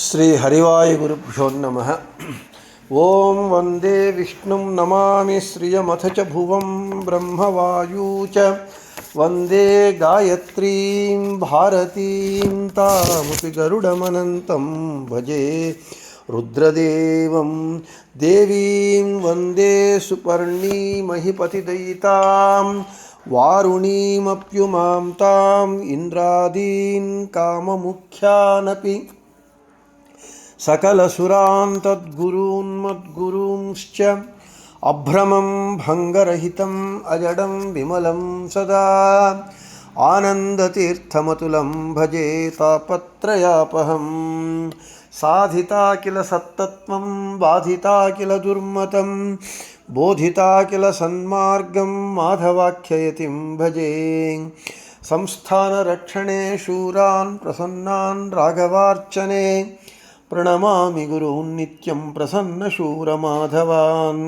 ಶ್ರೀ ಹರಿವಾಯ ಗುರುಭ್ಯೋ ನಮಃ. ಓಂ ವಂದೇ ವಿಷ್ಣುಂ ನಮಾಮಿ ಶ್ರಿಯಮಥ ಚ ಭುವಂ ಬ್ರಹ್ಮವಾಯೂ ಚ ವಂದೇ ಗಾಯತ್ರೀಂ ಭಾರತೀಂ ತಾಮಪಿ ಗರುಡಮನಂತಂ ಭಜೆ ರುದ್ರದೇವಂ ದೇವೀಂ ವಂದೇ ಸುಪರ್ಣೀಮಹಿಪತಿದಯಿತಾಂ ವಾರುಣೀಮಪ್ಯುಮಾಂ ತಾಂ ಇಂದ್ರಾದೀನ್ ಕಾಮಮುಖ್ಯಾನಪಿ ಸಕಲಸುರಾನ್ ತದ್ಗುರೂನ್ ಮದ್ಗುರೂಂಶ್ಚ ಅಭ್ರಮಂ ಭಂಗರಹಿತಂ ಅಜಡಂ ವಿಮಲಂ ಸದಾ ಆನಂದತೀರ್ಥಮತುಲಂ ಭಜೆ ತಾಪತ್ರಯಾಪಹಂ. ಸಾಧಿತಾ ಕಿಲ ಸತ್ತತ್ವಂ ಬಾಧಿತಾ ಕಿಲ ದುರ್ಮತಂ ಬೋಧಿತಾ ಕಿಲ ಸನ್ಮಾರ್ಗಂ ಮಾಧವಾಖ್ಯಯತಿಂ ಭಜೆ. ಸಂಸ್ಥಾನರಕ್ಷಣೆ ಶೂರಾನ್ ಪ್ರಸನ್ನಾನ್ ರಾಘವಾರ್ಚನೆ ಪ್ರಣಮಾಮಿ ಗುರೂನ್ ನಿತ್ಯಂ ಪ್ರಸನ್ನಶೂರಮಾಧವಾನ್.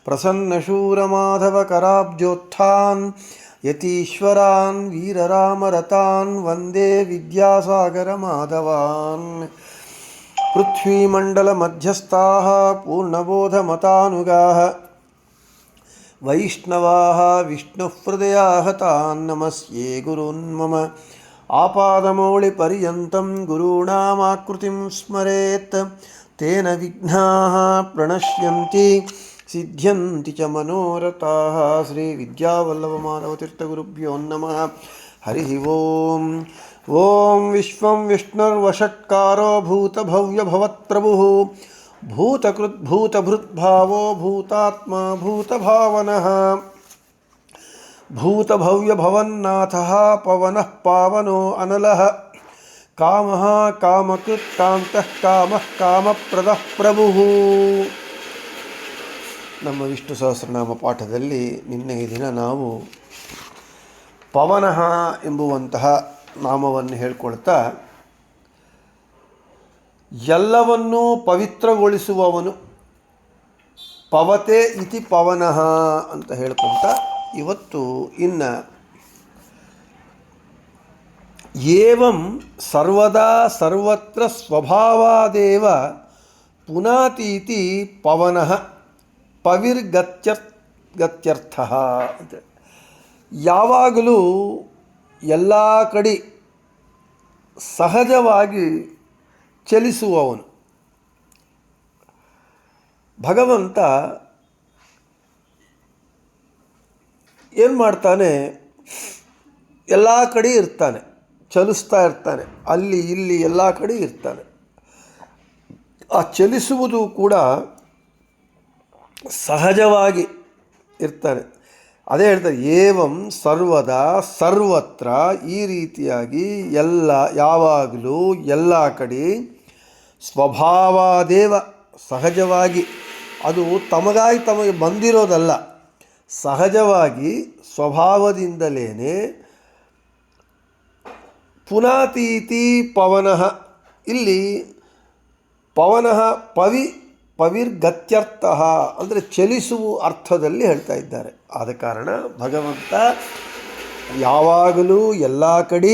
ಪ್ರಸನ್ನಶೂರಮಾಧವಕರಾಬ್ಜೋತ್ಥಾನ್ ಯತೀಶ್ವರಾನ್ ವೀರರಾಮರತಾನ್ ವಂದೇ ವಿದ್ಯಾಸಾಗರಮಾಧವಾನ್. ಪೃಥ್ವೀಮಂಡಲಮಧ್ಯಸ್ಥಾಃ ಪೂರ್ಣಬೋಧಮತಾನುಗಾಃ ವೈಷ್ಣವಾಃ ವಿಷ್ಣುಹೃದಯಾಃ ತಾನ್ ನಮಸ್ಯೆ ಗುರೂನ್ ಮಮ. ಆಪಾದಮೌಳಿಪರ್ಯಂತಂ ಗುರುಣಾಮಾಕೃತಿಂ ಸ್ಮರೇತ್ ತೇನ ವಿಘ್ನಾಃ ಪ್ರಣಶ್ಯಂತಿ ಸಿದ್ಧ್ಯಂತಿ ಚ ಮನೋರಥಾಃ. ಶ್ರೀ ವಿದ್ಯಾವಲ್ಲಭಮಾಧವತೀರ್ಥಗುರುಭ್ಯೋ ನಮಃ. ಹರಿ ಓಂ. ಓಂ ವಿಶ್ವಂ ವಿಷ್ಣುರ್ವಷಟ್ಕಾರೋ ಭೂತಭವ್ಯಭವತ್ಪ್ರಭುಃ ಭೂತಕೃದ್ಭೂತಭೃದ್ಭಾವೋ ಭೂತಾತ್ಮ ಭೂತಭಾವನಃ ಭೂತಭವ್ಯಭವನ್ನಾಥಃ ಪವನಃ ಪಾವನೋ ಅನಲಃ ಕಾಮಃ ಕಾಮಕೃತ್ ಕಾಂತಃ ಕಾಮಃ ಕಾಮಪ್ರದಃ ಪ್ರಭುಃ. ನಮ್ಮ ವಿಷ್ಣು ಸಹಸ್ರನಾಮ ಪಾಠದಲ್ಲಿ ನಿನ್ನೆ ಈ ದಿನ ನಾವು ಪವನಃ ಎಂಬುವಂತಹ ನಾಮವನ್ನು ಹೇಳ್ಕೊಳ್ತಾ ಎಲ್ಲವನ್ನೂ ಪವಿತ್ರಗೊಳಿಸುವವನು ಪವತೆ ಇತಿ ಪವನಃ ಅಂತ ಹೇಳ್ಕೊಳ್ತಾ ಇವತ್ತು ಇನ್ನು ಏವಂ ಸರ್ವದಾ ಸರ್ವತ್ರ ಸ್ವಭಾವಾದೇವ ಪುನಾತೀತಿ ಪವನಃ ಪವಿರ್ಗತ್ಯರ್ಥಃ ಅಂತ. ಯಾವಾಗಲೂ ಎಲ್ಲ ಕಡೆ ಸಹಜವಾಗಿ ಚಲಿಸುವವನು ಭಗವಂತ ಏನು ಮಾಡ್ತಾನೆ, ಎಲ್ಲ ಕಡೆ ಇರ್ತಾನೆ, ಚಲಿಸ್ತಾ ಇರ್ತಾನೆ, ಅಲ್ಲಿ ಇಲ್ಲಿ ಎಲ್ಲ ಕಡೆ ಇರ್ತಾನೆ. ಆ ಚಲಿಸುವುದು ಕೂಡ ಸಹಜವಾಗಿ ಇರ್ತಾನೆ. ಅದೇ ಹೇಳ್ತಾರೆ ಏವಂ ಸರ್ವದಾ ಸರ್ವತ್ರ, ಈ ರೀತಿಯಾಗಿ ಎಲ್ಲ ಯಾವಾಗಲೂ ಎಲ್ಲ ಕಡೆ ಸ್ವಭಾವಾದೇವ ಸಹಜವಾಗಿ, ಅದು ತಮಗೆ ಬಂದಿರೋದಲ್ಲ, ಸಹಜವಾಗಿ ಸ್ವಭಾವದಿಂದಲೇ ಪುನಾತೀತಿ ಪವನಃ. ಇಲ್ಲಿ ಪವನಃ ಪವಿರ್ಗತ್ಯರ್ಥಃ ಅಂದರೆ ಚಲಿಸುವ ಅರ್ಥದಲ್ಲಿ ಹೇಳ್ತಾ ಇದ್ದಾರೆ. ಆದ ಕಾರಣ ಭಗವಂತ ಯಾವಾಗಲೂ ಎಲ್ಲ ಕಡೆ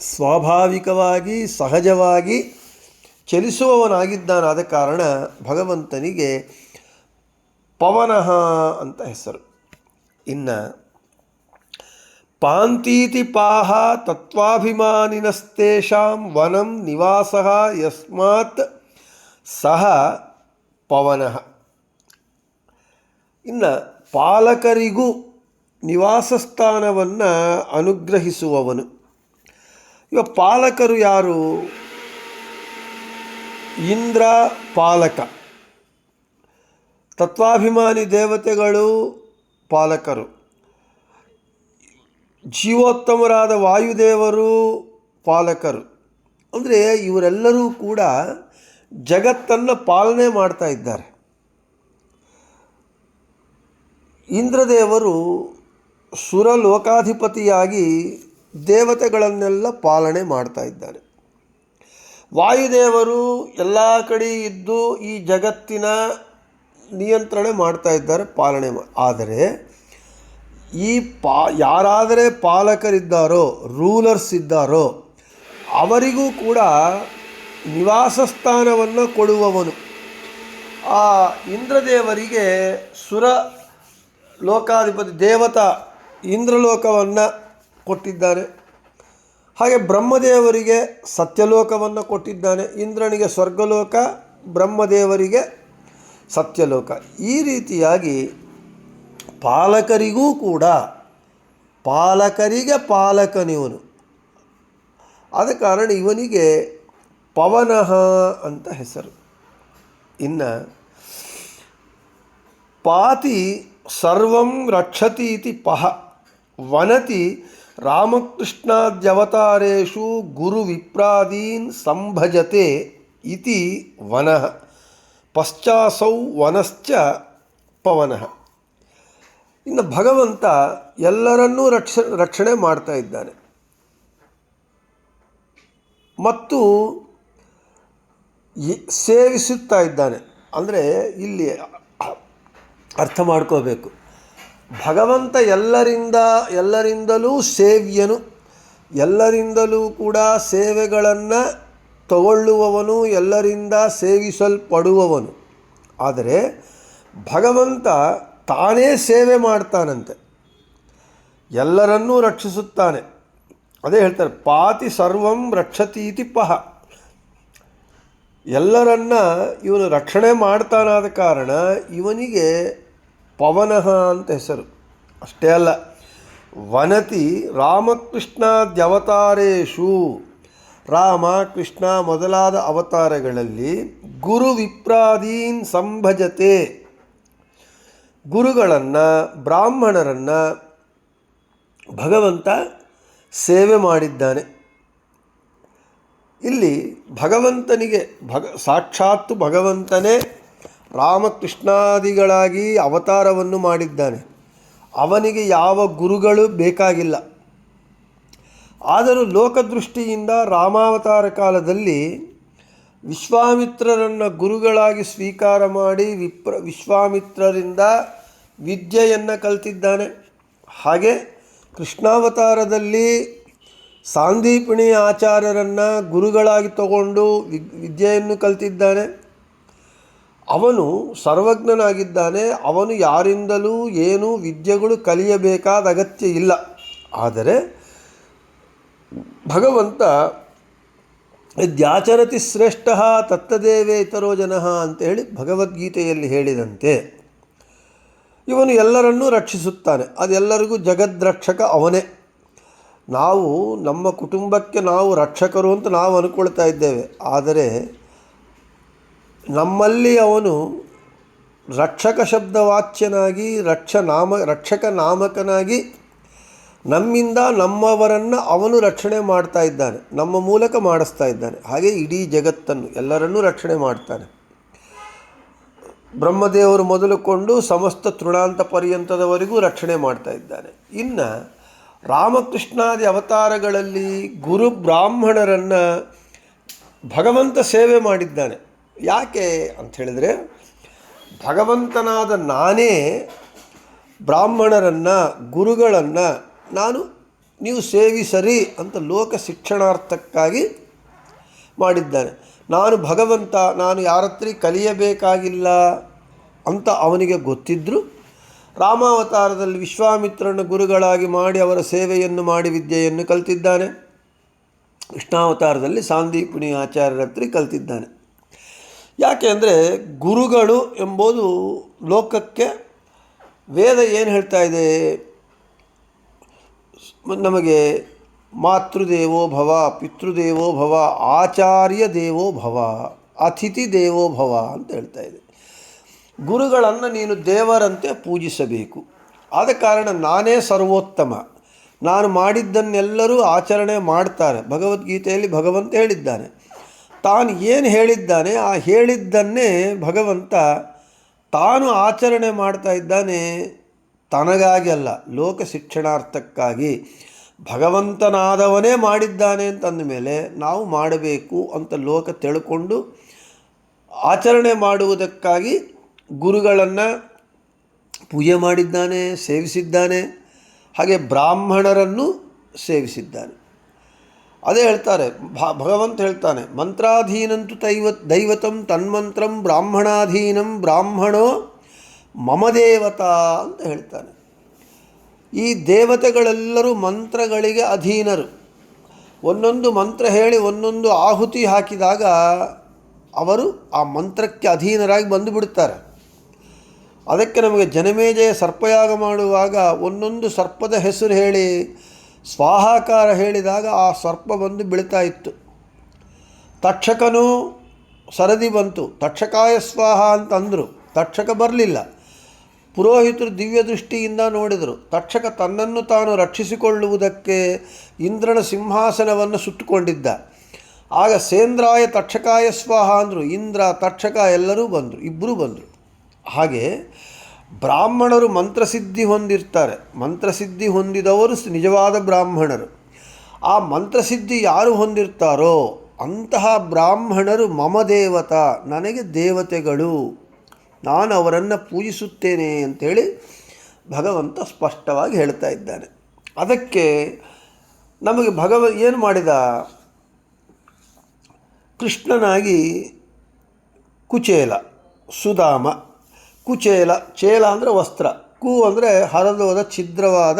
ಸ್ವಾಭಾವಿಕವಾಗಿ ಸಹಜವಾಗಿ ಚಲಿಸುವವನಾಗಿದ್ದಾನೆ. ಆದ ಕಾರಣ ಭಗವಂತನಿಗೆ ಪವನಃ ಅಂತ ಹೆಸರು. ಇನ್ನು ಪಾಂತೀತಿ ಪಾಹ ತತ್ವಾಭಿಮಾನಿನಸ್ತೇಷಾಂ ವನಂ ನಿವಾಸಃ ಯಸ್ಮಾತ್ ಸಹ ಪವನಃ. ಇನ್ನು ಪಾಲಕರಿಗೂ ನಿವಾಸ ಸ್ಥಾನವನ್ನು ಅನುಗ್ರಹಿಸುವವನು. ಇವಾಗ ಪಾಲಕರು ಯಾರು? ಇಂದ್ರ ಪಾಲಕ, ತತ್ವಾಭಿಮಾನಿ ದೇವತೆಗಳು ಪಾಲಕರು, ಜೀವೋತ್ತಮರಾದ ವಾಯುದೇವರು ಪಾಲಕರು. ಅಂದರೆ ಇವರೆಲ್ಲರೂ ಕೂಡ ಜಗತ್ತನ್ನು ಪಾಲನೆ ಮಾಡ್ತಾ ಇದ್ದಾರೆ. ಇಂದ್ರದೇವರು ಸುರಲೋಕಾಧಿಪತಿಯಾಗಿ ದೇವತೆಗಳನ್ನೆಲ್ಲ ಪಾಲನೆ ಮಾಡ್ತಾ ಇದ್ದಾರೆ. ವಾಯುದೇವರು ಎಲ್ಲ ಕಡೆ ಇದ್ದು ಈ ಜಗತ್ತಿನ ನಿಯಂತ್ರಣೆ ಮಾಡ್ತಾ ಇದ್ದಾರೆ, ಪಾಲನೆ ಆದರೆ ಈ ಯಾರಾದರೆ ಪಾಲಕರಿದ್ದಾರೋ, ರೂಲರ್ಸ್ ಇದ್ದಾರೋ ಅವರಿಗೂ ಕೂಡ ನಿವಾಸ ಸ್ಥಾನವನ್ನು ಕೊಡುವವನು. ಆ ಇಂದ್ರದೇವರಿಗೆ ಸುರ ಲೋಕಾಧಿಪತಿ ದೇವತಾ ಇಂದ್ರಲೋಕವನ್ನು ಕೊಟ್ಟಿದ್ದಾನೆ. ಹಾಗೆ ಬ್ರಹ್ಮದೇವರಿಗೆ ಸತ್ಯಲೋಕವನ್ನು ಕೊಟ್ಟಿದ್ದಾನೆ. ಇಂದ್ರನಿಗೆ ಸ್ವರ್ಗಲೋಕ, ಬ್ರಹ್ಮದೇವರಿಗೆ ಸತ್ಯಲೋಕ. ಈ ರೀತಿಯಾಗಿ ಪಾಲಕರಿಗೂ ಕೂಡ ಪಾಲಕರಿಗೆ ಪಾಲಕನಿವನು. ಆದ ಕಾರಣ ಇವನಿಗೆ ಪವನಃ ಅಂತ ಹೆಸರು. ಇನ್ನು ಪಾತಿ ಸರ್ವಂ ರಕ್ಷತಿ ಇತಿ ಪಹ ವನತಿ ರಾಮಕೃಷ್ಣಾದ್ಯವತಾರೇಷು ಗುರು ವಿಪ್ರಾದೀನ್ ಸಂಭಜತೆ ಇತಿ ವನಃ ಪಶ್ಚಾಸೌ ವನಶ್ಚ ಪವನಃ. ಇನ್ನು ಭಗವಂತ ಎಲ್ಲರನ್ನೂ ರಕ್ಷಣೆ ಮಾಡ್ತಾ ಇದ್ದಾನೆ ಮತ್ತು ಸೇವಿಸುತ್ತಾ ಇದ್ದಾನೆ. ಅಂದರೆ ಇಲ್ಲಿ ಅರ್ಥ ಮಾಡ್ಕೋಬೇಕು, ಭಗವಂತ ಎಲ್ಲರಿಂದಲೂ ಸೇವ್ಯನು, ಎಲ್ಲರಿಂದಲೂ ಕೂಡ ಸೇವೆಗಳನ್ನು ತಗೊಳ್ಳುವವನು, ಎಲ್ಲರಿಂದ ಸೇವಿಸಲ್ಪಡುವವನು. ಆದರೆ ಭಗವಂತ ತಾನೇ ಸೇವೆ ಮಾಡ್ತಾನಂತೆ, ಎಲ್ಲರನ್ನೂ ರಕ್ಷಿಸುತ್ತಾನೆ. ಅದೇ ಹೇಳ್ತಾರೆ, ಪಾತಿ ಸರ್ವಂ ರಕ್ಷತೀತಿ ಪಹ. ಎಲ್ಲರನ್ನ ಇವನು ರಕ್ಷಣೆ ಮಾಡ್ತಾನಾದ ಕಾರಣ ಇವನಿಗೆ ಪವನಃ ಅಂತ ಹೆಸರು. ಅಷ್ಟೇ ಅಲ್ಲ, ವನತಿ ರಾಮಕೃಷ್ಣಾದ್ಯವತಾರೇಷು, ರಾಮ ಕೃಷ್ಣ ಮೊದಲಾದ ಅವತಾರಗಳಲ್ಲಿ ಗುರು ವಿಪ್ರಾದೀನ್ ಸಂಭಜತೆ, ಗುರುಗಳನ್ನು ಬ್ರಾಹ್ಮಣರನ್ನು ಭಗವಂತ ಸೇವೆ ಮಾಡಿದ್ದಾನೆ. ಇಲ್ಲಿ ಭಗವಂತನಿಗೆ ಸಾಕ್ಷಾತ್ತು ಭಗವಂತನೇ ರಾಮಕೃಷ್ಣಾದಿಗಳಾಗಿ ಅವತಾರವನ್ನು ಮಾಡಿದ್ದಾನೆ. ಅವನಿಗೆ ಯಾವ ಗುರುಗಳು ಬೇಕಾಗಿಲ್ಲ. ಆದರೂ ಲೋಕದೃಷ್ಟಿಯಿಂದ ರಾಮಾವತಾರ ಕಾಲದಲ್ಲಿ ವಿಶ್ವಾಮಿತ್ರರನ್ನು ಗುರುಗಳಾಗಿ ಸ್ವೀಕಾರ ಮಾಡಿ ವಿಶ್ವಾಮಿತ್ರರಿಂದ ವಿದ್ಯೆಯನ್ನು ಕಲಿತಿದ್ದಾನೆ. ಹಾಗೆ ಕೃಷ್ಣಾವತಾರದಲ್ಲಿ ಸಾಂದೀಪನಿ ಆಚಾರ್ಯರನ್ನು ಗುರುಗಳಾಗಿ ತಗೊಂಡು ವಿದ್ಯೆಯನ್ನು ಕಲಿತಿದ್ದಾನೆ. ಅವನು ಸರ್ವಜ್ಞನಾಗಿದ್ದಾನೆ. ಅವನು ಯಾರಿಂದಲೂ ಏನೂ ವಿದ್ಯೆಗಳು ಕಲಿಯಬೇಕಾದ ಅಗತ್ಯ ಇಲ್ಲ. ಆದರೆ ಭಗವಂತ ಯದ್ಯಾಚರತಿ ಶ್ರೇಷ್ಠ ತತ್ತದೇವೇ ಇತರೋ ಜನಃ ಅಂತೇಳಿ ಭಗವದ್ಗೀತೆಯಲ್ಲಿ ಹೇಳಿದಂತೆ ಇವನು ಎಲ್ಲರನ್ನೂ ರಕ್ಷಿಸುತ್ತಾನೆ. ಅದೆಲ್ಲರಿಗೂ ಜಗದ್ರಕ್ಷಕ ಅವನೇ. ನಾವು ನಮ್ಮ ಕುಟುಂಬಕ್ಕೆ ನಾವು ರಕ್ಷಕರು ಅಂತ ನಾವು ಅಂದ್ಕೊಳ್ತಾ ಇದ್ದೇವೆ. ಆದರೆ ನಮ್ಮಲ್ಲಿ ಅವನು ರಕ್ಷಕ ಶಬ್ದವಾಚ್ಯನಾಗಿ ರಕ್ಷಕ ನಾಮಕನಾಗಿ ನಮ್ಮಿಂದ ನಮ್ಮವರನ್ನು ಅವನು ರಕ್ಷಣೆ ಮಾಡ್ತಾ ಇದ್ದಾನೆ, ನಮ್ಮ ಮೂಲಕ ಮಾಡಿಸ್ತಾ ಇದ್ದಾನೆ. ಹಾಗೆ ಇಡೀ ಜಗತ್ತನ್ನು ಎಲ್ಲರನ್ನೂ ರಕ್ಷಣೆ ಮಾಡ್ತಾನೆ. ಬ್ರಹ್ಮದೇವರು ಮೊದಲುಕೊಂಡು ಸಮಸ್ತ ತೃಣಾಂತ ಪರ್ಯಂತದವರೆಗೂ ರಕ್ಷಣೆ ಮಾಡ್ತಾ ಇದ್ದಾನೆ. ಇನ್ನು ರಾಮಕೃಷ್ಣಾದಿ ಅವತಾರಗಳಲ್ಲಿ ಗುರು ಬ್ರಾಹ್ಮಣರನ್ನು ಭಗವಂತ ಸೇವೆ ಮಾಡಿದ್ದಾನೆ. ಯಾಕೆ ಅಂಥೇಳಿದರೆ, ಭಗವಂತನಾದ ನಾನೇ ಬ್ರಾಹ್ಮಣರನ್ನು ಗುರುಗಳನ್ನು ನೀವು ಸೇವಿಸರಿ ಅಂತ ಲೋಕ ಶಿಕ್ಷಣಾರ್ಥಕ್ಕಾಗಿ ಮಾಡಿದ್ದಾನೆ. ನಾನು ಭಗವಂತ, ನಾನು ಯಾರತ್ರ ಕಲಿಯಬೇಕಾಗಿಲ್ಲ ಅಂತ ಅವನಿಗೆ ಗೊತ್ತಿದ್ದರೂ ರಾಮಾವತಾರದಲ್ಲಿ ವಿಶ್ವಾಮಿತ್ರನ ಗುರುಗಳಾಗಿ ಮಾಡಿ ಅವರ ಸೇವೆಯನ್ನು ಮಾಡಿ ವಿದ್ಯೆಯನ್ನು ಕಲಿತಿದ್ದಾನೆ. ಕೃಷ್ಣಾವತಾರದಲ್ಲಿ ಸಾಂದೀಪನಿ ಆಚಾರ್ಯರ ಹತ್ರ ಕಲಿತಿದ್ದಾನೆ. ಯಾಕೆ ಅಂದರೆ ಗುರುಗಳು ಎಂಬುದು ಲೋಕಕ್ಕೆ ವೇದ ಏನು ಹೇಳ್ತಾ ಇದೆ, ನಮಗೆ ಮಾತೃದೇವೋ ಭವ, ಪಿತೃದೇವೋ ಭವ, ಆಚಾರ್ಯ ದೇವೋ ಭವ, ಅತಿಥಿ ದೇವೋ ಭವ ಅಂತ ಹೇಳ್ತಾ ಇದೆ. ಗುರುಗಳನ್ನು ನೀನು ದೇವರಂತೆ ಪೂಜಿಸಬೇಕು. ಆದ ಕಾರಣ ನಾನೇ ಸರ್ವೋತ್ತಮ, ನಾನು ಮಾಡಿದ್ದನ್ನೆಲ್ಲರೂ ಆಚರಣೆ ಮಾಡ್ತಾರೆ. ಭಗವದ್ಗೀತೆಯಲ್ಲಿ ಭಗವಂತ ಹೇಳಿದ್ದಾನೆ. ತಾನು ಏನು ಹೇಳಿದ್ದಾನೆ ಆ ಹೇಳಿದ್ದನ್ನೇ ಭಗವಂತ ತಾನು ಆಚರಣೆ ಮಾಡ್ತಾ ಇದ್ದಾನೆ. ತನಗಾಗಿ ಅಲ್ಲ, ಲೋಕ ಶಿಕ್ಷಣಾರ್ಥಕ್ಕಾಗಿ. ಭಗವಂತನಾದವನೇ ಮಾಡಿದ್ದಾನೆ ಅಂತಂದ ಮೇಲೆ ನಾವು ಮಾಡಬೇಕು ಅಂತ ಲೋಕ ತಿಳ್ಕೊಂಡು ಆಚರಣೆ ಮಾಡುವುದಕ್ಕಾಗಿ ಗುರುಗಳನ್ನು ಪೂಜೆ ಮಾಡಿದ್ದಾನೆ, ಸೇವಿಸಿದ್ದಾನೆ. ಹಾಗೆ ಬ್ರಾಹ್ಮಣರನ್ನು ಸೇವಿಸಿದ್ದಾನೆ. ಅದೇ ಹೇಳ್ತಾರೆ, ಭಗವಂತ ಹೇಳ್ತಾನೆ, ಮಂತ್ರಾಧೀನಂತು ದೈವತಂ ತನ್ಮಂತ್ರಂ ಬ್ರಾಹ್ಮಣಾಧೀನಂ ಬ್ರಾಹ್ಮಣೋ ಮಮ ದೇವತಾ ಅಂತ ಹೇಳ್ತಾನೆ. ಈ ದೇವತೆಗಳೆಲ್ಲರೂ ಮಂತ್ರಗಳಿಗೆ ಅಧೀನರು. ಒಂದೊಂದು ಮಂತ್ರ ಹೇಳಿ ಒಂದೊಂದು ಆಹುತಿ ಹಾಕಿದಾಗ ಅವರು ಆ ಮಂತ್ರಕ್ಕೆ ಅಧೀನರಾಗಿ ಬಂದು ಬಿಡ್ತಾರೆ. ಅದಕ್ಕೆ ನಮಗೆ ಜನಮೇಜಯ ಸರ್ಪಯಾಗ ಮಾಡುವಾಗ ಒಂದೊಂದು ಸರ್ಪದ ಹೆಸರು ಹೇಳಿ ಸ್ವಾಹಾಕಾರ ಹೇಳಿದಾಗ ಆ ಸರ್ಪ ಬಂದು ಬೀಳ್ತಾ ಇತ್ತು. ತಕ್ಷಕನೂ ಸರದಿ ಬಂತು, ತಕ್ಷಕಾಯ ಸ್ವಾಹ ಅಂತಂದರು. ತಕ್ಷಕ ಬರಲಿಲ್ಲ. ಪುರೋಹಿತರು ದಿವ್ಯ ದೃಷ್ಟಿಯಿಂದ ನೋಡಿದರು. ತಕ್ಷಕ ತನ್ನನ್ನು ತಾನು ರಕ್ಷಿಸಿಕೊಳ್ಳುವುದಕ್ಕೆ ಇಂದ್ರನ ಸಿಂಹಾಸನವನ್ನು ಸುತ್ತುಕೊಂಡಿದ್ದ. ಆಗ ಸೇಂದ್ರಾಯ ತಕ್ಷಕಾಯ ಸ್ವಾಹ ಅಂದರು. ಇಂದ್ರ ತಕ್ಷಕ ಎಲ್ಲರೂ ಬಂದರು, ಇಬ್ಬರೂ ಬಂದರು. ಹಾಗೆ ಬ್ರಾಹ್ಮಣರು ಮಂತ್ರಸಿದ್ಧಿ ಹೊಂದಿರ್ತಾರೆ. ಮಂತ್ರಸಿದ್ಧಿ ಹೊಂದಿದವರು ನಿಜವಾದ ಬ್ರಾಹ್ಮಣರು. ಆ ಮಂತ್ರಸಿದ್ಧಿ ಯಾರು ಹೊಂದಿರ್ತಾರೋ ಅಂತಹ ಬ್ರಾಹ್ಮಣರು ಮಮ ದೇವತಾ, ನನಗೆ ದೇವತೆಗಳು, ನಾನು ಅವರನ್ನು ಪೂಜಿಸುತ್ತೇನೆ ಅಂಥೇಳಿ ಭಗವಂತ ಸ್ಪಷ್ಟವಾಗಿ ಹೇಳ್ತಾ ಇದ್ದಾನೆ. ಅದಕ್ಕೆ ನಮಗೆ ಏನು ಮಾಡಿದ, ಕೃಷ್ಣನಾಗಿ ಕುಚೇಲ, ಸುಧಾಮ, ಕುಚೇಲ, ಚೇಲ ಅಂದರೆ ವಸ್ತ್ರ, ಕು ಅಂದರೆ ಹರಿದೋದ ಛಿದ್ರವಾದ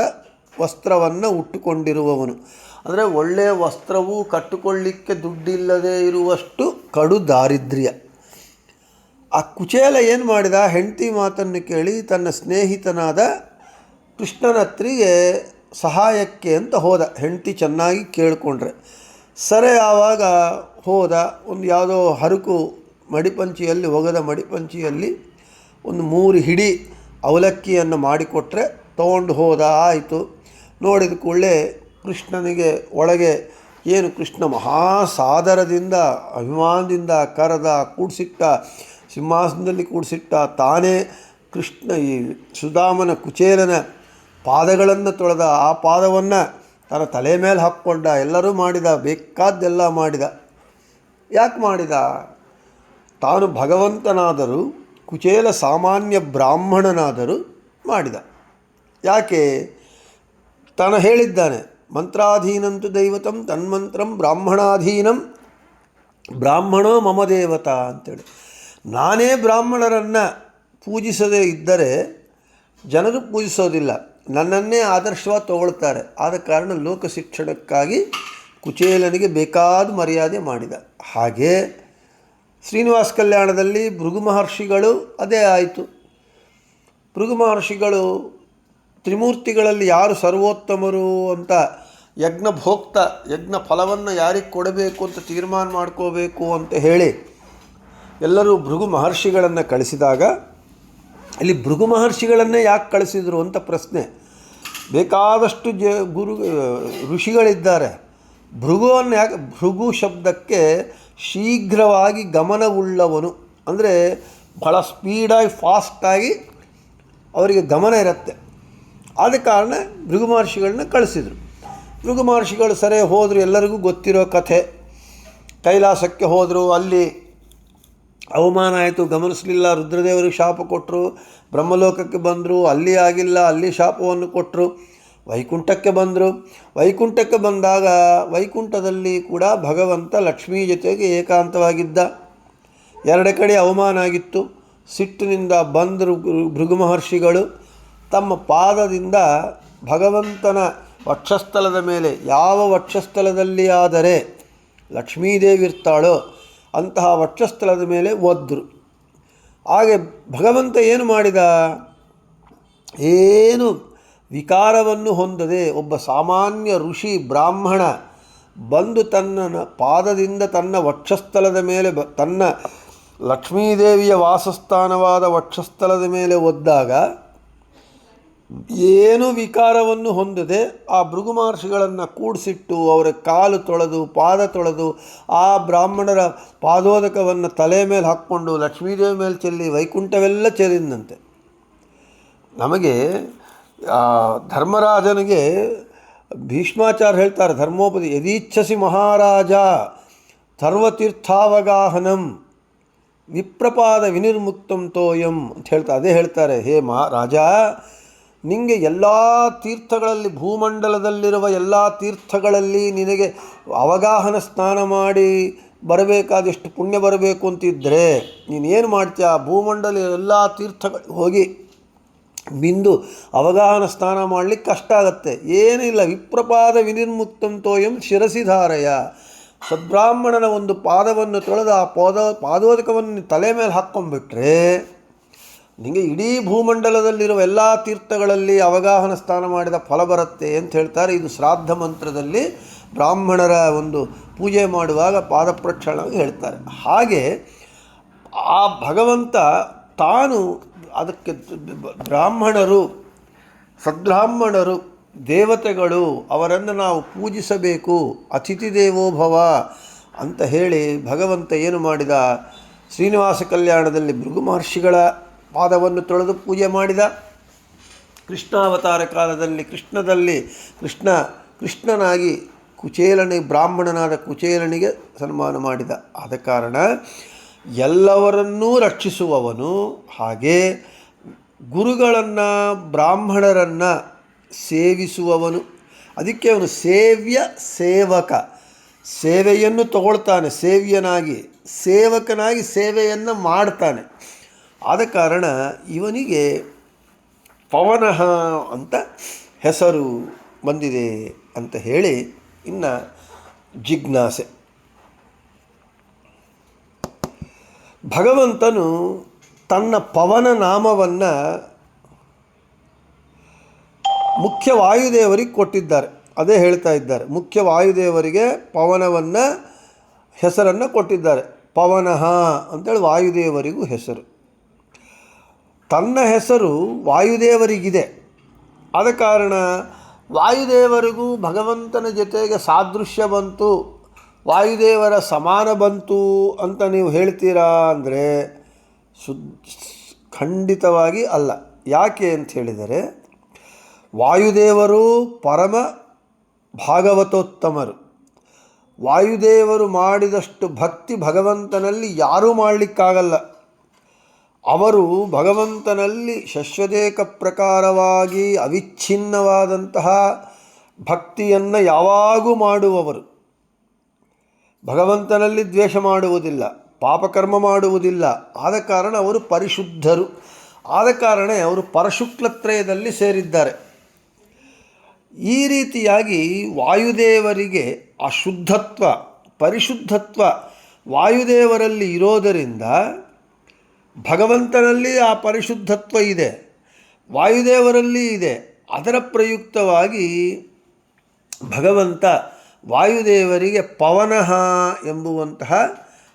ವಸ್ತ್ರವನ್ನು ಉಟ್ಟುಕೊಂಡಿರುವವನು. ಅಂದರೆ ಒಳ್ಳೆಯ ವಸ್ತ್ರವೂ ಕಟ್ಟಿಕೊಳ್ಳಿಕ್ಕೆ ದುಡ್ಡಿಲ್ಲದೆ ಇರುವಷ್ಟು ಕಡು ದಾರಿದ್ರ್ಯ. ಆ ಕುಚೇಲ ಏನು ಮಾಡಿದ, ಹೆಂಡತಿ ಮಾತನ್ನು ಕೇಳಿ ತನ್ನ ಸ್ನೇಹಿತನಾದ ಕೃಷ್ಣನ ಹತ್ರಿಗೆ ಸಹಾಯಕ್ಕೆ ಅಂತ ಹೋದ. ಹೆಂಡತಿ ಚೆನ್ನಾಗಿ ಕೇಳಿಕೊಂಡ್ರೆ ಸರಿ. ಆವಾಗ ಹೋದ. ಒಂದು ಯಾವುದೋ ಹರಕು ಮಡಿಪಂಚಿಯಲ್ಲಿ, ಒಗದ ಮಡಿಪಂಚಿಯಲ್ಲಿ ಒಂದು 3 ಹಿಡಿ ಅವಲಕ್ಕಿಯನ್ನು ಮಾಡಿಕೊಟ್ರೆ ತೊಗೊಂಡು ಹೋದ. ಆಯಿತು. ನೋಡಿದ ಕೂಡಲೇ ಕೃಷ್ಣನಿಗೆ ಒಳಗೆ ಏನು, ಕೃಷ್ಣ ಮಹಾಸಾದರದಿಂದ ಅಭಿಮಾನದಿಂದ ಕರೆದ, ಕೂಡಿಸಿಟ್ಟ, ಸಿಂಹಾಸನದಲ್ಲಿ ಕೂಡಿಸಿಟ್ಟ. ತಾನೇ ಕೃಷ್ಣ ಈ ಸುಧಾಮನ ಕುಚೇಲನ ಪಾದಗಳನ್ನು ತೊಳೆದ. ಆ ಪಾದವನ್ನು ತನ್ನ ತಲೆ ಮೇಲೆ ಹಾಕ್ಕೊಂಡ. ಎಲ್ಲರೂ ಮಾಡಿದ, ಬೇಕಾದ್ದೆಲ್ಲ ಮಾಡಿದ. ಯಾಕೆ ಮಾಡಿದ? ತಾನು ಭಗವಂತನಾದರೂ ಕುಚೇಲ ಸಾಮಾನ್ಯ ಬ್ರಾಹ್ಮಣನಾದರೂ ಮಾಡಿದ. ಯಾಕೆ? ತಾನು ಹೇಳಿದ್ದಾನೆ, ಮಂತ್ರಾಧೀನಂತು ದೈವತಂ ತನ್ಮಂತ್ರಂ ಬ್ರಾಹ್ಮಣಾಧೀನಂ ಬ್ರಾಹ್ಮಣೋ ಮಮ ದೇವತಾ ಅಂತೇಳಿ. ನಾನೇ ಬ್ರಾಹ್ಮಣರನ್ನು ಪೂಜಿಸದೇ ಇದ್ದರೆ ಜನರು ಪೂಜಿಸೋದಿಲ್ಲ, ನನ್ನನ್ನೇ ಆದರ್ಶವಾಗಿ ತಗೊಳ್ತಾರೆ. ಆದ ಕಾರಣ ಲೋಕ ಶಿಕ್ಷಣಕ್ಕಾಗಿ ಕುಚೇಲನಿಗೆ ಬೇಕಾದ ಮರ್ಯಾದೆ ಮಾಡಿದ. ಹಾಗೆ ಶ್ರೀನಿವಾಸ ಕಲ್ಯಾಣದಲ್ಲಿ ಭೃಗು ಮಹರ್ಷಿಗಳು ಅದೇ ಆಯಿತು. ಭೃಗು ಮಹರ್ಷಿಗಳು ತ್ರಿಮೂರ್ತಿಗಳಲ್ಲಿ ಯಾರು ಸರ್ವೋತ್ತಮರು ಅಂತ ಯಜ್ಞಭೋಕ್ತ, ಯಜ್ಞ ಫಲವನ್ನು ಯಾರಿಗೆ ಕೊಡಬೇಕು ಅಂತ ತೀರ್ಮಾನ ಮಾಡ್ಕೋಬೇಕು ಅಂತ ಹೇಳಿ ಎಲ್ಲರೂ ಭೃಗು ಮಹರ್ಷಿಗಳನ್ನು ಕಳಿಸಿದಾಗ, ಇಲ್ಲಿ ಭೃಗು ಮಹರ್ಷಿಗಳನ್ನೇ ಯಾಕೆ ಕಳಿಸಿದರು ಅಂತ ಪ್ರಶ್ನೆ. ಬೇಕಾದಷ್ಟು ಋಷಿಗಳಿದ್ದಾರೆ. ಭೃಗುವನ್ನು ಯಾಕೆ? ಭೃಗು ಶಬ್ದಕ್ಕೆ ಶೀಘ್ರವಾಗಿ ಗಮನವುಳ್ಳವನು, ಅಂದರೆ ಬಹಳ ಸ್ಪೀಡಾಗಿ ಫಾಸ್ಟಾಗಿ ಅವರಿಗೆ ಗಮನ ಇರುತ್ತೆ. ಆದ ಕಾರಣ ಭೃಗು ಮಹರ್ಷಿಗಳನ್ನ ಕಳಿಸಿದರು. ಭೃಗು ಮಹರ್ಷಿಗಳು ಸರಿ ಹೋದರು. ಎಲ್ಲರಿಗೂ ಗೊತ್ತಿರೋ ಕಥೆ. ಕೈಲಾಸಕ್ಕೆ ಹೋದರು. ಅಲ್ಲಿ ಅವಮಾನ ಆಯಿತು, ಗಮನಿಸಲಿಲ್ಲ. ರುದ್ರದೇವರಿಗೆ ಶಾಪ ಕೊಟ್ಟರು. ಬ್ರಹ್ಮಲೋಕಕ್ಕೆ ಬಂದರು, ಅಲ್ಲಿ ಆಗಿಲ್ಲ, ಅಲ್ಲಿ ಶಾಪವನ್ನು ಕೊಟ್ಟರು. ವೈಕುಂಠಕ್ಕೆ ಬಂದರು. ವೈಕುಂಠಕ್ಕೆ ಬಂದಾಗ ವೈಕುಂಠದಲ್ಲಿ ಕೂಡ ಭಗವಂತ ಲಕ್ಷ್ಮೀ ಜೊತೆಗೆ ಏಕಾಂತವಾಗಿದ್ದ. 2 ಕಡೆ ಅವಮಾನ ಆಗಿತ್ತು. ಸಿಟ್ಟಿನಿಂದ ಬಂದರು ಭೃಗು ಮಹರ್ಷಿಗಳು. ತಮ್ಮ ಪಾದದಿಂದ ಭಗವಂತನ ವಕ್ಷಸ್ಥಲದ ಮೇಲೆ, ಯಾವ ವಕ್ಷಸ್ಥಲದಲ್ಲಿ ಆದರೆ ಲಕ್ಷ್ಮೀದೇವಿ ಇರ್ತಾಳೋ ಅಂತಹ ವಕ್ಷಸ್ಥಲದ ಮೇಲೆ ಒದ್ದರು. ಹಾಗೆ ಭಗವಂತ ಏನು ಮಾಡಿದ? ಏನು ವಿಕಾರವನ್ನು ಹೊಂದದೆ ಒಬ್ಬ ಸಾಮಾನ್ಯ ಋಷಿ ಬ್ರಾಹ್ಮಣ ಬಂದು ತನ್ನ ಪಾದದಿಂದ ತನ್ನ ವಕ್ಷಸ್ಥಲದ ಮೇಲೆ ತನ್ನ ಲಕ್ಷ್ಮೀದೇವಿಯ ವಾಸಸ್ಥಾನವಾದ ವಕ್ಷಸ್ಥಲದ ಮೇಲೆ ಒದ್ದಾಗ ಏನು ವಿಕಾರವನ್ನು ಹೊಂದದೆ ಆ ಭೃಗು ಮಹರ್ಷಿಗಳನ್ನು ಕೂಡಿಸಿಟ್ಟು ಅವರ ಕಾಲು ತೊಳೆದು ಪಾದ ತೊಳೆದು ಆ ಬ್ರಾಹ್ಮಣರ ಪಾದೋದಕವನ್ನು ತಲೆ ಮೇಲೆ ಹಾಕ್ಕೊಂಡು ಲಕ್ಷ್ಮೀದೇವಿ ಮೇಲೆ ಚೆಲ್ಲಿ ವೈಕುಂಠವೆಲ್ಲ ಚೆಲ್ಲಿದಂತೆ. ನಮಗೆ ಧರ್ಮರಾಜನಿಗೆ ಭೀಷ್ಮಾಚಾರ್ಯ ಹೇಳ್ತಾರೆ, ಧರ್ಮೋಪದಿ ಯದೀಚ್ಛಸಿ ಮಹಾರಾಜ ಸರ್ವತೀರ್ಥಾವಗಾಹನಂ ವಿಪ್ರಪಾದ ವಿನಿರ್ಮುಕ್ತಂ ತೋಯಂ ಅಂತ ಹೇಳ್ತಾರೆ. ಅದೇ ಹೇಳ್ತಾರೆ, ಹೇ ಮಹಾರಾಜ, ನಿನಗೆ ಎಲ್ಲ ತೀರ್ಥಗಳಲ್ಲಿ, ಭೂಮಂಡಲದಲ್ಲಿರುವ ಎಲ್ಲ ತೀರ್ಥಗಳಲ್ಲಿ ನಿನಗೆ ಅವಗಾಹನ ಸ್ನಾನ ಮಾಡಿ ಬರಬೇಕಾದಷ್ಟು ಪುಣ್ಯ ಬರಬೇಕು ಅಂತಿದ್ದರೆ ನೀನೇನು ಮಾಡ್ತೀಯ? ಭೂಮಂಡಲ ಎಲ್ಲ ತೀರ್ಥಗಳಿಗೆ ಹೋಗಿ ಬಿಂದು ಅವಗಾಹನ ಸ್ನಾನ ಮಾಡಲಿಕ್ಕೆ ಕಷ್ಟ ಆಗುತ್ತೆ. ಏನಿಲ್ಲ, ವಿಪ್ರಪಾದ ವಿನಿರ್ಮುಕ್ತಂತೋಯಂ ಶಿರಸಿಧಾರಯ. ಸದ್ಬ್ರಾಹ್ಮಣನ ಒಂದು ಪಾದವನ್ನು ತೊಳೆದು ಆ ಪಾದೋದಕವನ್ನು ತಲೆ ಮೇಲೆ ಹಾಕ್ಕೊಂಡ್ಬಿಟ್ರೆ ನಿಮಗೆ ಇಡೀ ಭೂಮಂಡಲದಲ್ಲಿರುವ ಎಲ್ಲ ತೀರ್ಥಗಳಲ್ಲಿ ಅವಗಾಹನ ಸ್ನಾನ ಮಾಡಿದ ಫಲ ಬರುತ್ತೆ ಅಂತ ಹೇಳ್ತಾರೆ. ಇದು ಶ್ರಾದ್ದ ಮಂತ್ರದಲ್ಲಿ ಬ್ರಾಹ್ಮಣರ ಒಂದು ಪೂಜೆ ಮಾಡುವಾಗ ಪಾದಪ್ರಕ್ಷಾಳನ ಹೇಳ್ತಾರೆ. ಹಾಗೆ ಆ ಭಗವಂತ ತಾನು ಅದಕ್ಕೆ ಬ್ರಾಹ್ಮಣರು, ಸದ್ಬ್ರಾಹ್ಮಣರು, ದೇವತೆಗಳು, ಅವರನ್ನು ನಾವು ಪೂಜಿಸಬೇಕು, ಅತಿಥಿ ದೇವೋಭವ ಅಂತ ಹೇಳಿ ಭಗವಂತ ಏನು ಮಾಡಿದ? ಶ್ರೀನಿವಾಸ ಕಲ್ಯಾಣದಲ್ಲಿ ಭೃಗು ಮಹರ್ಷಿಗಳ ಪಾದವನ್ನು ತೊಳೆದು ಪೂಜೆ ಮಾಡಿದ. ಕೃಷ್ಣಾವತಾರ ಕಾಲದಲ್ಲಿ ಕೃಷ್ಣನಾಗಿ ಬ್ರಾಹ್ಮಣನಾದ ಕುಚೇಲನಿಗೆ ಸನ್ಮಾನ ಮಾಡಿದ. ಆದ ಕಾರಣ ಎಲ್ಲವರನ್ನೂ ರಕ್ಷಿಸುವವನು. ಹಾಗೆ ಗುರುಗಳನ್ನು, ಬ್ರಾಹ್ಮಣರನ್ನು ಸೇವಿಸುವವನು. ಅದಕ್ಕೆ ಅವನು ಸೇವ್ಯ ಸೇವಕ. ಸೇವೆಯನ್ನು ತಗೊಳ್ತಾನೆ ಸೇವ್ಯನಾಗಿ, ಸೇವಕನಾಗಿ ಸೇವೆಯನ್ನು ಮಾಡ್ತಾನೆ. ಆದ ಕಾರಣ ಇವನಿಗೆ ಪವನಃ ಅಂತ ಹೆಸರು ಬಂದಿದೆ ಅಂತ ಹೇಳಿ ಇನ್ನು ಜಿಜ್ಞಾಸೆ. ಭಗವಂತನು ತನ್ನ ಪವನ ನಾಮವನ್ನು ಮುಖ್ಯ ವಾಯುದೇವರಿಗೆ ಕೊಟ್ಟಿದ್ದಾರೆ. ಅದೇ ಹೇಳ್ತಾ ಇದ್ದಾರೆ, ಮುಖ್ಯ ವಾಯುದೇವರಿಗೆ ಪವನವನ್ನು ಹೆಸರನ್ನು ಕೊಟ್ಟಿದ್ದಾರೆ. ಪವನಃ ಅಂತೇಳಿ ವಾಯುದೇವರಿಗೂ ಹೆಸರು. ತನ್ನ ಹೆಸರು ವಾಯುದೇವರಿಗಿದೆ. ಆದ ಕಾರಣ ವಾಯುದೇವರಿಗೂ ಭಗವಂತನ ಜೊತೆಗೆ ಸಾದೃಶ್ಯ ಬಂತು, ವಾಯುದೇವರ ಸಮಾನ ಬಂತು ಅಂತ ನೀವು ಹೇಳ್ತೀರಾ ಅಂದರೆ ಖಂಡಿತವಾಗಿ ಅಲ್ಲ. ಯಾಕೆ ಅಂತ ಹೇಳಿದರೆ, ವಾಯುದೇವರು ಪರಮ ಭಾಗವತೋತ್ತಮರು. ವಾಯುದೇವರು ಮಾಡಿದಷ್ಟು ಭಕ್ತಿ ಭಗವಂತನಲ್ಲಿ ಯಾರೂ ಮಾಡಲಿಕ್ಕಾಗಲ್ಲ. ಅವರು ಭಗವಂತನಲ್ಲಿ ಶಶ್ವದೇಕ ಪ್ರಕಾರವಾಗಿ ಅವಿಚ್ಛಿನ್ನವಾದಂತಹ ಭಕ್ತಿಯನ್ನು ಯಾವಾಗೂ ಮಾಡುವವರು. ಭಗವಂತನಲ್ಲಿ ದ್ವೇಷ ಮಾಡುವುದಿಲ್ಲ, ಪಾಪಕರ್ಮ ಮಾಡುವುದಿಲ್ಲ. ಆದ ಕಾರಣ ಅವರು ಪರಿಶುದ್ಧರು. ಆದ ಕಾರಣ ಅವರು ಪರಶುಕ್ಲತ್ರಯದಲ್ಲಿ ಸೇರಿದ್ದಾರೆ. ಈ ರೀತಿಯಾಗಿ ವಾಯುದೇವರಿಗೆ ಆ ಶುದ್ಧತ್ವ, ಪರಿಶುದ್ಧತ್ವ ವಾಯುದೇವರಲ್ಲಿ ಇರೋದರಿಂದ ಭಗವಂತನಲ್ಲಿ ಆ ಪರಿಶುದ್ಧತ್ವ ಇದೆ, ವಾಯುದೇವರಲ್ಲಿ ಇದೆ. ಅದರ ಪ್ರಯುಕ್ತವಾಗಿ ಭಗವಂತ ವಾಯುದೇವರಿಗೆ ಪವನಃ ಎಂಬುವಂತಹ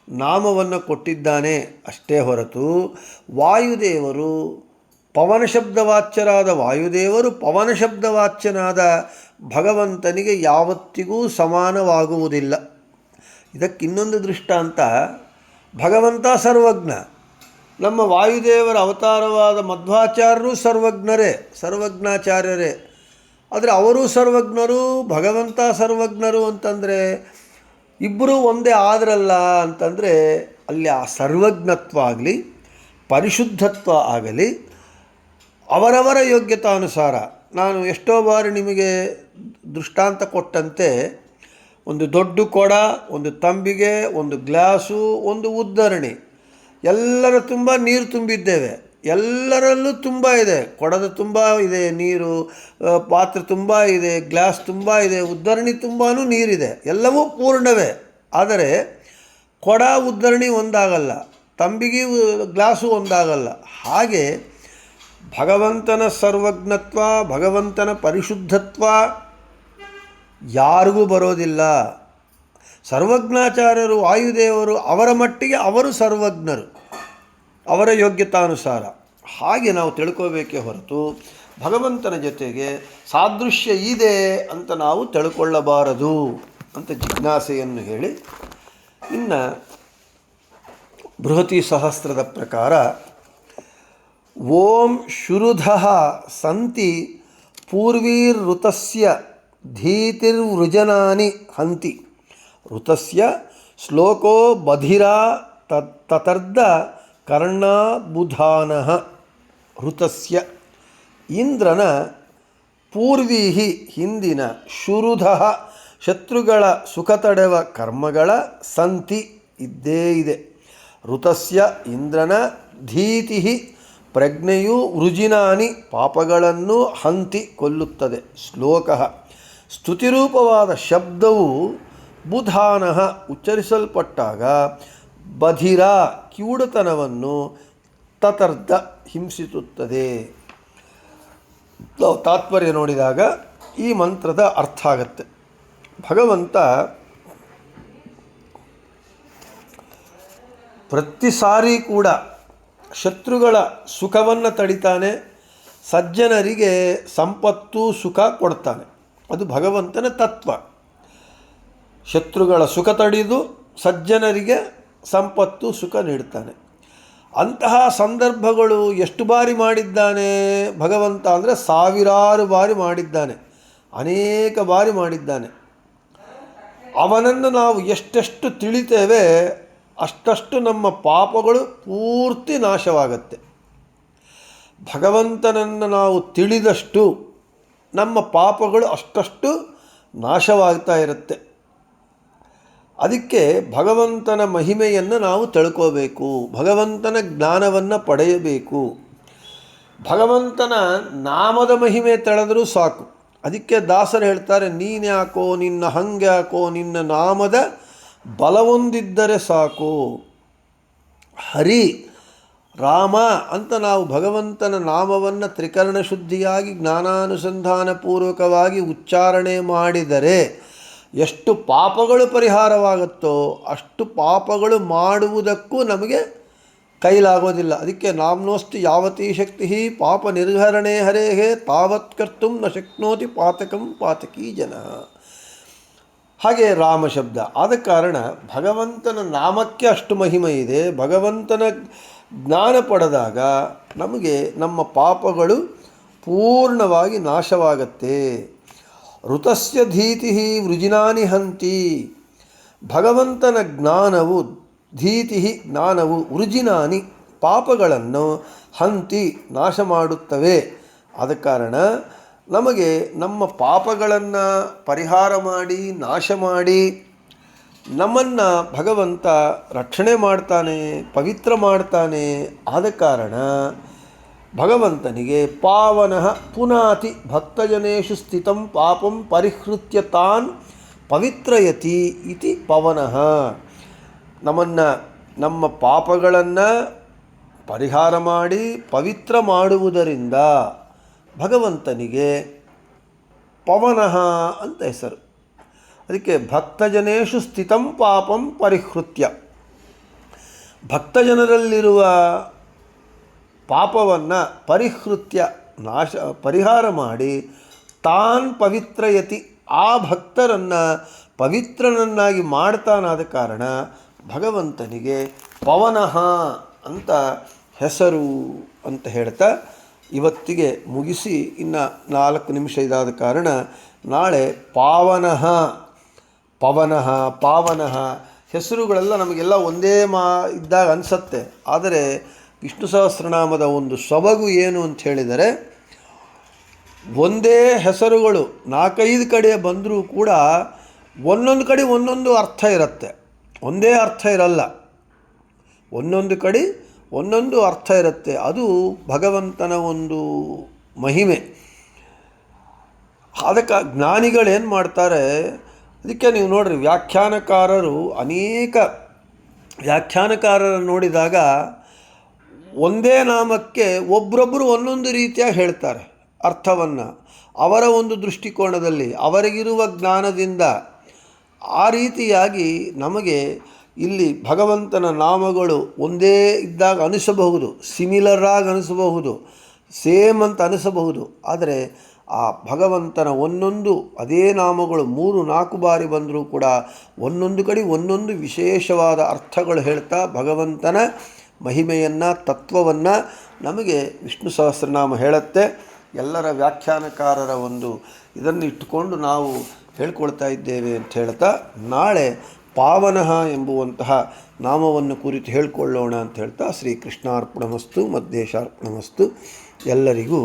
ನಾಮವನ್ನು ಕೊಟ್ಟಿದ್ದಾನೆ. ಅಷ್ಟೇ ಹೊರತು ವಾಯುದೇವರು, ಪವನ ಶಬ್ದವಾಚ್ಯರಾದ ವಾಯುದೇವರು ಪವನ ಶಬ್ದವಾಚ್ಯನಾದ ಭಗವಂತನಿಗೆ ಯಾವತ್ತಿಗೂ ಸಮಾನವಾಗುವುದಿಲ್ಲ. ಇದಕ್ಕಿನ್ನೊಂದು ದೃಷ್ಟಾಂತ, ಭಗವಂತ ಸರ್ವಜ್ಞ. ನಮ್ಮ ವಾಯುದೇವರ ಅವತಾರವಾದ ಮಧ್ವಾಚಾರ್ಯರು ಸರ್ವಜ್ಞಾಚಾರ್ಯರೇ. ಆದರೆ ಅವರೂ ಸರ್ವಜ್ಞರು, ಭಗವಂತ ಸರ್ವಜ್ಞರು ಅಂತಂದರೆ ಇಬ್ಬರೂ ಒಂದೇ ಆದ್ರಲ್ಲ ಅಂತಂದರೆ ಅಲ್ಲಿ ಆ ಸರ್ವಜ್ಞತ್ವ ಆಗಲಿ ಪರಿಶುದ್ಧತ್ವ ಆಗಲಿ ಅವರವರ ಯೋಗ್ಯತಾನುಸಾರ. ನಾನು ಎಷ್ಟೋ ಬಾರಿ ನಿಮಗೆ ದೃಷ್ಟಾಂತ ಕೊಟ್ಟಂತೆ, ಒಂದು ದೊಡ್ಡ ಕೊಡ, ಒಂದು ತಂಬಿಗೆ, ಒಂದು ಗ್ಲಾಸು, ಒಂದು ಉದ್ದರಣಿ, ಎಲ್ಲರ ತುಂಬ ನೀರು ತುಂಬಿದ್ದೇವೆ. ಎಲ್ಲರಲ್ಲೂ ತುಂಬ ಇದೆ. ಕೊಡದ ತುಂಬ ಇದೆ ನೀರು, ಪಾತ್ರೆ ತುಂಬ ಇದೆ, ಗ್ಲಾಸ್ ತುಂಬ ಇದೆ, ಉದ್ದರಣಿ ತುಂಬಾ ನೀರಿದೆ. ಎಲ್ಲವೂ ಪೂರ್ಣವೇ. ಆದರೆ ಕೊಡ ಉದ್ದರಣಿ ಒಂದಾಗಲ್ಲ, ತಂಬಿಗೆ ಗ್ಲಾಸು ಒಂದಾಗಲ್ಲ. ಹಾಗೆ ಭಗವಂತನ ಸರ್ವಜ್ಞತ್ವ, ಭಗವಂತನ ಪರಿಶುದ್ಧತ್ವ ಯಾರಿಗೂ ಬರೋದಿಲ್ಲ. ಸರ್ವಜ್ಞಾಚಾರ್ಯರು ವಾಯುದೇವರು ಅವರ ಮಟ್ಟಿಗೆ ಅವರು ಸರ್ವಜ್ಞರು, ಅವರ ಯೋಗ್ಯತಾನುಸಾರ. ಹಾಗೆ ನಾವು ತಿಳ್ಕೋಬೇಕೇ ಹೊರತು ಭಗವಂತನ ಜೊತೆಗೆ ಸಾದೃಶ್ಯ ಇದೆ ಅಂತ ನಾವು ತಿಳ್ಕೊಳ್ಳಬಾರದು ಅಂತ ಜಿಜ್ಞಾಸೆಯನ್ನು ಹೇಳಿ, ಇನ್ನು ಬೃಹತಿ ಸಹಸ್ರದ ಪ್ರಕಾರ ಓಂ ಶುರುಧಃ ಸಂತಿ ಪೂರ್ವೀರ್ಋತಸ್ಯ ಧೀತಿರ್ವೃಜನಾನಿ ಹಂತಿ ಋತಸ್ಯ ಶ್ಲೋಕೋ ಬಧಿರಾ ತತರ್ಧ ಕರ್ಣಾಬುಧಾನಃ ಋತಸ್ಯ. ಇಂದ್ರನ ಪೂರ್ವೀಹಿ ಹಿಂದಿನ ಶುರುಧಃ ಶತ್ರುಗಳ ಸುಖ ತಡೆವ ಕರ್ಮಗಳ ಸಂತಿ ಇದ್ದೇ ಇದೆ. ಋತಸ್ಯ ಇಂದ್ರನ ಧೀತಿ ಪ್ರಜ್ಞೆಯು ವೃಜಿನಾನಿ ಪಾಪಗಳನ್ನು ಹಂತಿ ಕೊಲ್ಲುತ್ತದೆ. ಶ್ಲೋಕ ಸ್ತುತಿರೂಪವಾದ ಶಬ್ದವು ಬುಧಾನಃ ಉಚ್ಚರಿಸಲ್ಪಟ್ಟಾಗ ಬಧಿರ ಕಿವುಡತನವನ್ನು ತತರ್ಧ ಹಿಂಸಿಸುತ್ತದೆ. ನಾವು ತಾತ್ಪರ್ಯ ನೋಡಿದಾಗ ಈ ಮಂತ್ರದ ಅರ್ಥ ಆಗತ್ತೆ. ಭಗವಂತ ಪ್ರತಿ ಸಾರಿ ಕೂಡ ಶತ್ರುಗಳ ಸುಖವನ್ನು ತಡಿತಾನೆ, ಸಜ್ಜನರಿಗೆ ಸಂಪತ್ತು ಸುಖ ಕೊಡ್ತಾನೆ. ಅದು ಭಗವಂತನ ತತ್ವ. ಶತ್ರುಗಳ ಸುಖ ತಡೆದು ಸಜ್ಜನರಿಗೆ ಸಂಪತ್ತು ಸುಖ ನೀಡ್ತಾನೆ. ಅಂತಹ ಸಂದರ್ಭಗಳು ಎಷ್ಟು ಬಾರಿ ಮಾಡಿದ್ದಾನೆ ಭಗವಂತ ಅಂದರೆ ಸಾವಿರಾರು ಬಾರಿ ಮಾಡಿದ್ದಾನೆ, ಅನೇಕ ಬಾರಿ ಮಾಡಿದ್ದಾನೆ. ಅವನನ್ನು ನಾವು ಎಷ್ಟೆಷ್ಟು ತಿಳಿತೇವೆ ಅಷ್ಟಷ್ಟು ನಮ್ಮ ಪಾಪಗಳು ಪೂರ್ತಿ ನಾಶವಾಗತ್ತೆ. ಭಗವಂತನನ್ನು ನಾವು ತಿಳಿದಷ್ಟು ನಮ್ಮ ಪಾಪಗಳು ಅಷ್ಟಷ್ಟು ನಾಶವಾಗ್ತಾ ಇರುತ್ತೆ. ಅದಕ್ಕೆ ಭಗವಂತನ ಮಹಿಮೆಯನ್ನು ನಾವು ತಿಳ್ಕೋಬೇಕು, ಭಗವಂತನ ಜ್ಞಾನವನ್ನು ಪಡೆಯಬೇಕು. ಭಗವಂತನ ನಾಮದ ಮಹಿಮೆ ತಿಳಿದರೂ ಸಾಕು. ಅದಕ್ಕೆ ದಾಸರು ಹೇಳ್ತಾರೆ, ನೀನ್ಯಾಕೋ ನಿನ್ನ ಹಂಗ್ಯಾಕೋ ನಿನ್ನ ನಾಮದ ಬಲವೊಂದಿದ್ದರೆ ಸಾಕು. ಹರಿ ರಾಮ ಅಂತ ನಾವು ಭಗವಂತನ ನಾಮವನ್ನು ತ್ರಿಕರಣ ಶುದ್ಧಿಯಾಗಿ ಜ್ಞಾನಾನುಸಂಧಾನಪೂರ್ವಕವಾಗಿ ಉಚ್ಚಾರಣೆ ಮಾಡಿದರೆ ಎಷ್ಟು ಪಾಪಗಳು ಪರಿಹಾರವಾಗುತ್ತೋ ಅಷ್ಟು ಪಾಪಗಳು ಮಾಡುವುದಕ್ಕೂ ನಮಗೆ ಕೈಲಾಗೋದಿಲ್ಲ. ಅದಕ್ಕೆ ನಾಮ್ನೋಸ್ತಿ ಯಾವತೀ ಶಕ್ತಿ ಪಾಪ ನಿರ್ಹರಣೆ ಹರೇಹೇ ತಾವತ್ ಕರ್ತುಂ ನ ಶಕ್ನೋತಿ ಪಾತಕಂ ಪಾತಕೀ ಜನ. ಹಾಗೆ ರಾಮ ಶಬ್ದ ಆದ ಕಾರಣ ಭಗವಂತನ ನಾಮಕ್ಕೆ ಅಷ್ಟು ಮಹಿಮೆ ಇದೆ. ಭಗವಂತನ ಜ್ಞಾನ ಪಡೆದಾಗ ನಮಗೆ ನಮ್ಮ ಪಾಪಗಳು ಪೂರ್ಣವಾಗಿ ನಾಶವಾಗತ್ತೆ. ಋತಸ್ಯ ಧೀತಿ ವೃಜಿನಾನಿ ಹಂತಿ. ಭಗವಂತನ ಜ್ಞಾನವು ಧೀತಿ ಜ್ಞಾನವು ವೃಜಿನಾನಿ ಪಾಪಗಳನ್ನು ಹಂತಿ ನಾಶ ಮಾಡುತ್ತವೆ. ಆದ ಕಾರಣ ನಮಗೆ ನಮ್ಮ ಪಾಪಗಳನ್ನು ಪರಿಹಾರ ಮಾಡಿ ನಾಶ ಮಾಡಿ ನಮ್ಮನ್ನು ಭಗವಂತ ರಕ್ಷಣೆ ಮಾಡ್ತಾನೆ, ಪವಿತ್ರ ಮಾಡ್ತಾನೆ. ಆದ ಕಾರಣ ಭಗವಂತನಿಗೆ ಪಾವನಃ ಪುನಾತಿ ಭಕ್ತಜನೇಷು ಸ್ಥಿತಂ ಪಾಪಂ ಪರಿಹೃತ್ಯ ತಾನ್ ಪವಿತ್ರಯತಿ ಇತಿ ಪವನಃ. ನಮ್ಮ ಪಾಪಗಳನ್ನು ಪರಿಹಾರ ಮಾಡಿ ಪವಿತ್ರ ಮಾಡುವುದರಿಂದ ಭಗವಂತನಿಗೆ ಪವನಃ ಅಂತ ಹೆಸರು. ಅದಕ್ಕೆ ಭಕ್ತಜನೇಷು ಸ್ಥಿತಂ ಪಾಪಂ ಪರಿಹೃತ್ಯ, ಭಕ್ತಜನರಲ್ಲಿರುವ ಪಾಪವನ್ನು ಪರಿಹೃತ್ಯ ಪರಿಹಾರ ಮಾಡಿ ತಾನ್ ಪವಿತ್ರಯತಿ ಆ ಭಕ್ತರನ್ನು ಪವಿತ್ರನನ್ನಾಗಿ ಮಾಡ್ತಾನಾದ ಕಾರಣ ಭಗವಂತನಿಗೆ ಪವನಃ ಅಂತ ಹೆಸರು ಅಂತ ಹೇಳ್ತಾ ಇವತ್ತಿಗೆ ಮುಗಿಸಿ ಇನ್ನು 4 ನಿಮಿಷ ಇದಾದ ಕಾರಣ ನಾಳೆ ಪಾವನಃ ಪವನಃ ಪಾವನಃ ಹೆಸರುಗಳೆಲ್ಲ ನಮಗೆಲ್ಲ ಒಂದೇ ಇದ್ದಾಗ ಅನಿಸತ್ತೆ. ಆದರೆ ವಿಷ್ಣು ಸಹಸ್ರನಾಮದ ಒಂದು ಸೊಬಗು ಏನು ಅಂತ ಹೇಳಿದರೆ, ಒಂದೇ ಹೆಸರುಗಳು 4-5 ಕಡೆ ಬಂದರೂ ಕೂಡ ಒಂದೊಂದು ಕಡೆ ಒಂದೊಂದು ಅರ್ಥ ಇರುತ್ತೆ, ಒಂದೇ ಅರ್ಥ ಇರಲ್ಲ. ಒಂದೊಂದು ಕಡೆ ಒಂದೊಂದು ಅರ್ಥ ಇರುತ್ತೆ. ಅದು ಭಗವಂತನ ಒಂದು ಮಹಿಮೆ. ಅದಕ್ಕೆ ಜ್ಞಾನಿಗಳೇನು ಮಾಡ್ತಾರೆ, ಅದಕ್ಕೆ ನೀವು ನೋಡಿರಿ ವ್ಯಾಖ್ಯಾನಕಾರರು ಅನೇಕ ವ್ಯಾಖ್ಯಾನಕಾರರನ್ನು ನೋಡಿದಾಗ ಒಂದೇ ನಾಮಕ್ಕೆ ಒಬ್ಬರೊಬ್ಬರು ಒಂದೊಂದು ರೀತಿಯಾಗಿ ಹೇಳ್ತಾರೆ ಅರ್ಥವನ್ನು, ಅವರ ಒಂದು ದೃಷ್ಟಿಕೋನದಲ್ಲಿ ಅವರಿಗಿರುವ ಜ್ಞಾನದಿಂದ. ಆ ರೀತಿಯಾಗಿ ನಮಗೆ ಇಲ್ಲಿ ಭಗವಂತನ ನಾಮಗಳು ಒಂದೇ ಇದ್ದಾಗ ಅನಿಸಬಹುದು, ಸಿಮಿಲರಾಗಿ ಅನಿಸಬಹುದು, ಸೇಮ್ ಅಂತ ಅನಿಸಬಹುದು. ಆದರೆ ಆ ಭಗವಂತನ ಒಂದೊಂದು ಅದೇ ನಾಮಗಳು 3-4 ಬಾರಿ ಬಂದರೂ ಕೂಡ ಒಂದೊಂದು ಕಡೆ ಒಂದೊಂದು ವಿಶೇಷವಾದ ಅರ್ಥಗಳು ಹೇಳ್ತಾ ಭಗವಂತನ ಮಹಿಮೆಯನ್ನು ತತ್ವವನ್ನು ನಮಗೆ ವಿಷ್ಣು ಸಹಸ್ರನಾಮ ಹೇಳುತ್ತೆ. ಎಲ್ಲರ ವ್ಯಾಖ್ಯಾನಕಾರರ ಒಂದು ಇದನ್ನು ಇಟ್ಟುಕೊಂಡು ನಾವು ಹೇಳ್ಕೊಳ್ತಾ ಇದ್ದೇವೆ ಅಂತ ಹೇಳ್ತಾ ನಾಳೆ ಪಾವನಃ ಎಂಬುವಂತಹ ನಾಮವನ್ನು ಕುರಿತು ಹೇಳಿಕೊಳ್ಳೋಣ ಅಂತ ಹೇಳ್ತಾ ಶ್ರೀಕೃಷ್ಣಾರ್ಪಣಮಸ್ತು ಮಧ್ಯೇಶಾರ್ಪಣಮಸ್ತು. ಎಲ್ಲರಿಗೂ